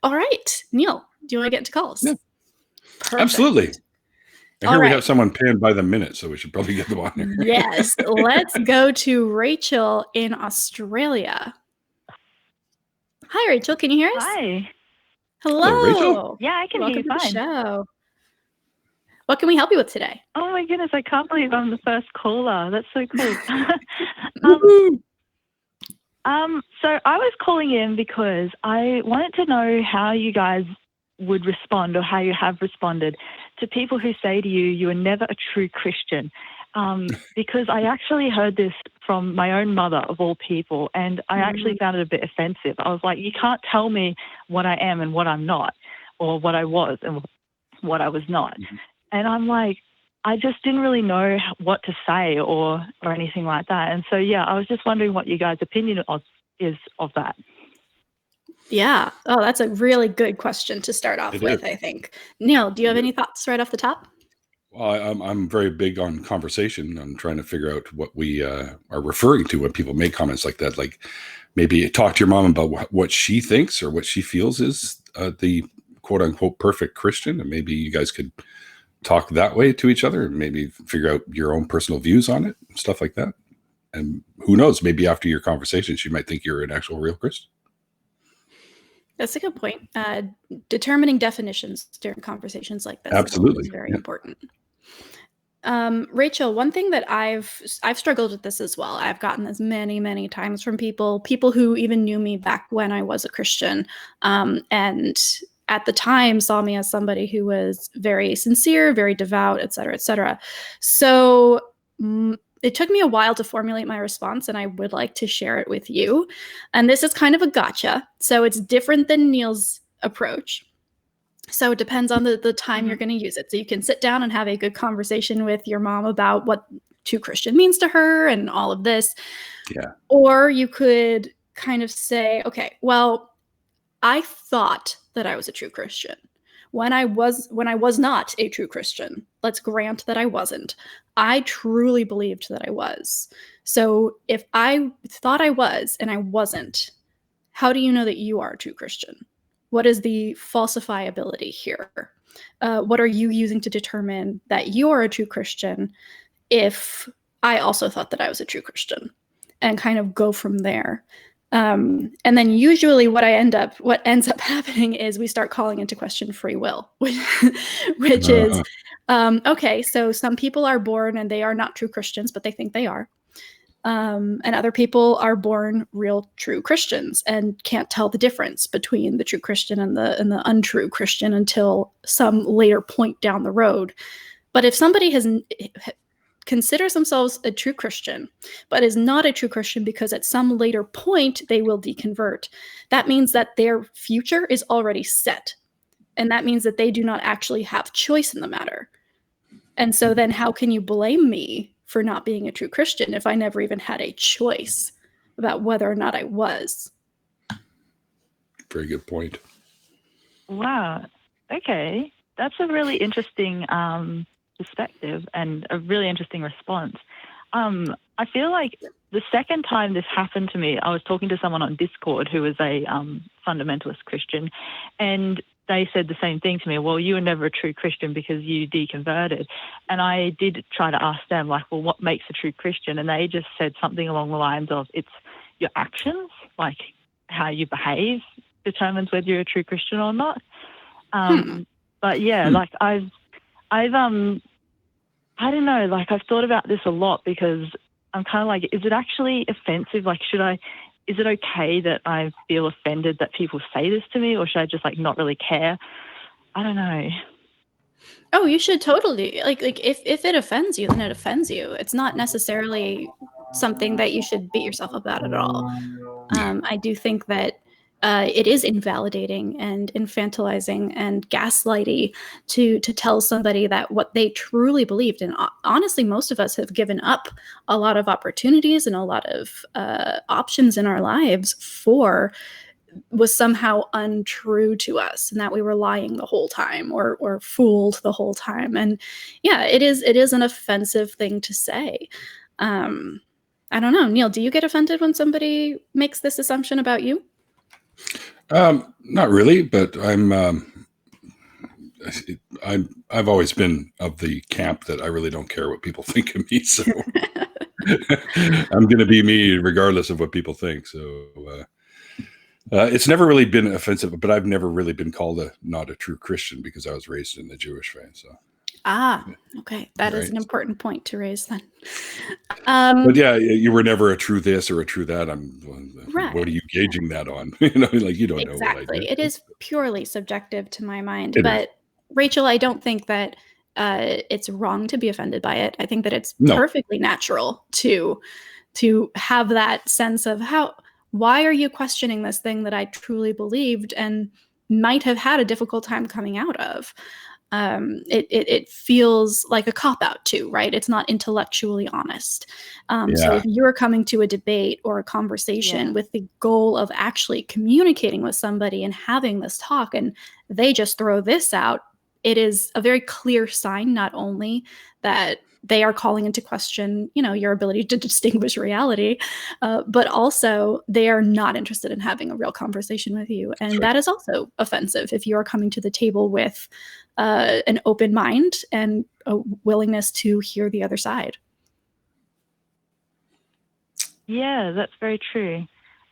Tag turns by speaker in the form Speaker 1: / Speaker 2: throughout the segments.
Speaker 1: All right, Neil, do you want to get into calls?
Speaker 2: Yeah.
Speaker 1: Perfect.
Speaker 2: Absolutely. I
Speaker 1: All
Speaker 2: hear we
Speaker 1: right.
Speaker 2: have someone paying by the minute, so we should probably get them on here.
Speaker 1: Yes, let's go to Rachel in Australia. Hi, Rachel. Can you hear us?
Speaker 3: Hi.
Speaker 1: Hello.
Speaker 2: Hello, Rachel.
Speaker 3: Yeah, I can hear you
Speaker 1: Welcome to the
Speaker 3: fine.
Speaker 1: show. What can we help you with today?
Speaker 3: Oh my goodness, I can't believe I'm the first caller. That's so cool. So I was calling in because I wanted to know how you guys would respond, or how you have responded to people who say to you, you are never a true Christian. Because I actually heard this from my own mother, of all people, and I actually found it a bit offensive. I was like, you can't tell me what I am and what I'm not, or what I was and what I was not. And I'm like, I just didn't really know what to say or anything like that. And so, yeah, I was just wondering what you guys' opinion is of that.
Speaker 1: Yeah. Oh, that's a really good question to start off with, I think. Neil, do you have any thoughts right off the top?
Speaker 2: Well, I'm very big on conversation. I'm trying to figure out what we are referring to when people make comments like that. Like maybe talk to your mom about what she thinks or what she feels is the quote unquote perfect Christian. And maybe you guys could talk that way to each other and maybe figure out your own personal views on it and stuff like that. And who knows, maybe after your conversation, she might think you're an actual real Christian.
Speaker 1: That's a good point. Determining definitions during conversations like this
Speaker 2: Absolutely
Speaker 1: is very important. Rachel, one thing that I've struggled with this as well. I've gotten this many times from people who even knew me back when I was a Christian, and at the time saw me as somebody who was very sincere, very devout, et cetera, et cetera. So it took me a while to formulate my response, and I would like to share it with you. And this is kind of a gotcha. So it's different than Neil's approach. So it depends on the time you're going to use it. So you can sit down and have a good conversation with your mom about what true Christian means to her and all of this.
Speaker 2: Yeah.
Speaker 1: Or you could kind of say, okay, well, I thought that I was a true Christian. When I was not a true Christian, let's grant that I wasn't, I truly believed that I was. So if I thought I was and I wasn't, how do you know that you are a true Christian? What is the falsifiability here? What are you using to determine that you're a true Christian if I also thought that I was a true Christian? And kind of go from there. And then usually what ends up happening is we start calling into question free will, which is, okay, so some people are born and they are not true Christians, but they think they are. And other people are born real true Christians and can't tell the difference between the true Christian and the untrue Christian until some later point down the road. But if somebody considers themselves a true Christian, but is not a true Christian because at some later point they will deconvert, that means that their future is already set. And that means that they do not actually have choice in the matter. And so then how can you blame me for not being a true Christian if I never even had a choice about whether or not I was?
Speaker 2: Very good point.
Speaker 3: Wow. Okay. That's a really interesting perspective and a really interesting response. I feel like the second time this happened to me, I was talking to someone on Discord who was a fundamentalist Christian, and they said the same thing to me. Well, you were never a true Christian because you deconverted. And I did try to ask them, like, well, what makes a true Christian? And they just said something along the lines of, it's your actions, like how you behave determines whether you're a true Christian or not. But yeah, like I don't know, like I've thought about this a lot because I'm kind of like, is it actually offensive? Like, is it okay that I feel offended that people say this to me, or should I just like not really care? I don't know.
Speaker 1: Oh, you should totally like if it offends you, then it offends you. It's not necessarily something that you should beat yourself up about at all. I do think that it is invalidating and infantilizing and gaslighty to tell somebody that what they truly believed. And honestly, most of us have given up a lot of opportunities and a lot of options in our lives was somehow untrue to us, and that we were lying the whole time or fooled the whole time. And yeah, it is an offensive thing to say. I don't know, Neil, do you get offended when somebody makes this assumption about you?
Speaker 2: Not really, but I've always been of the camp that I really don't care what people think of me. So I'm going to be me regardless of what people think. So it's never really been offensive, but I've never really been called not a true Christian because I was raised in the Jewish faith. So.
Speaker 1: Okay. That is an important point to raise then.
Speaker 2: But yeah, you were never a true this or a true that.
Speaker 1: Right.
Speaker 2: What are you gauging that on? You know, like you don't know what I do.
Speaker 1: It is purely subjective to my mind.
Speaker 2: It
Speaker 1: but
Speaker 2: is.
Speaker 1: Rachel, I don't think that it's wrong to be offended by it. I think that it's perfectly natural to have that sense of why are you questioning this thing that I truly believed and might have had a difficult time coming out of? It feels like a cop-out too, right? It's not intellectually honest. So if you're coming to a debate or a conversation with the goal of actually communicating with somebody and having this talk, and they just throw this out, it is a very clear sign not only that they are calling into question, your ability to distinguish reality, but also they are not interested in having a real conversation with you. And that is also offensive if you are coming to the table with an open mind and a willingness to hear the other side.
Speaker 3: Yeah, that's very true.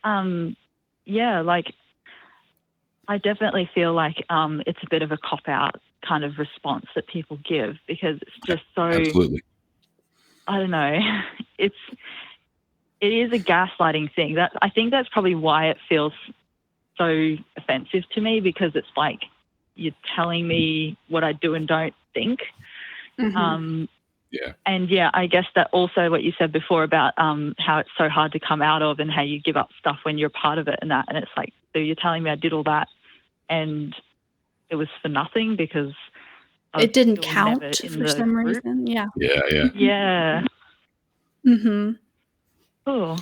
Speaker 3: Like I definitely feel like it's a bit of a cop-out kind of response that people give because it's just so,
Speaker 2: absolutely.
Speaker 3: I don't know, it is a gaslighting thing. I think that's probably why it feels so offensive to me, because it's like you're telling me what I do and don't think.
Speaker 1: Mm-hmm.
Speaker 3: And I guess that also what you said before about how it's so hard to come out of and how you give up stuff when you're part of it and that. And it's like, so you're telling me I did all that and it was for nothing because
Speaker 1: it didn't count for some reason. Yeah. Mm-hmm.
Speaker 3: Cool.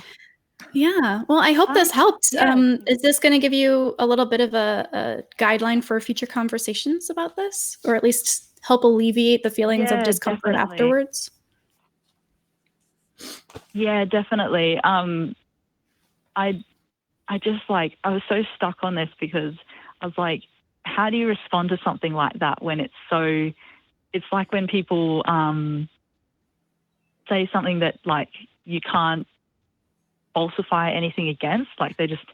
Speaker 1: Yeah. Well, I hope this helped. Is this going to give you a little bit of a guideline for future conversations about this, or at least help alleviate the feelings of discomfort afterwards?
Speaker 3: Yeah, definitely. I just I was so stuck on this because I was like, how do you respond to something like that when it's like when people say something that like you can't falsify anything against, like they just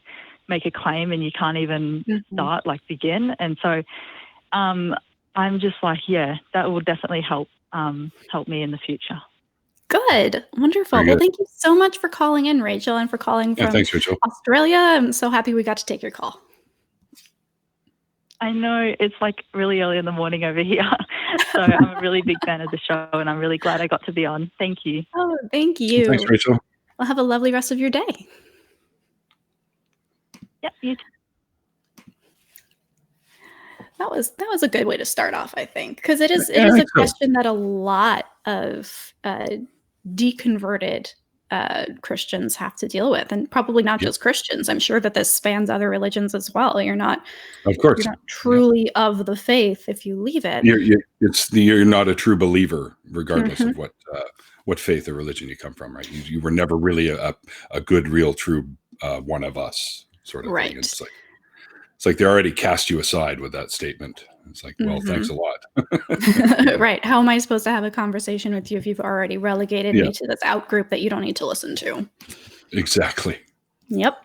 Speaker 3: make a claim and you can't even start, begin. And so I'm just like, that will definitely help me in the future.
Speaker 1: Good. Wonderful. Well, thank you so much for calling in, Rachel, and for calling from
Speaker 2: thanks, Rachel.
Speaker 1: Australia. I'm so happy we got to take your call.
Speaker 3: I know it's like really early in the morning over here. So I'm a really big fan of the show and I'm really glad I got to be on. Thank you.
Speaker 1: Oh, thank you.
Speaker 2: Thanks, Rachel.
Speaker 1: Well, have a lovely rest of your day.
Speaker 3: Yep, you too.
Speaker 1: That was a good way to start off, I think, because it is a question that a lot of deconverted Christians have to deal with, and probably not just Christians. I'm sure that this spans other religions as well. You're not truly of the faith if you leave it.
Speaker 2: You're not a true believer, regardless of what faith or religion you come from, right? You were never really a good, real, true one of us sort of thing. It's like they already cast you aside with that statement. It's like, well, thanks a lot.
Speaker 1: Right. How am I supposed to have a conversation with you if you've already relegated me to this out group that you don't need to listen to?
Speaker 2: Exactly.
Speaker 1: Yep.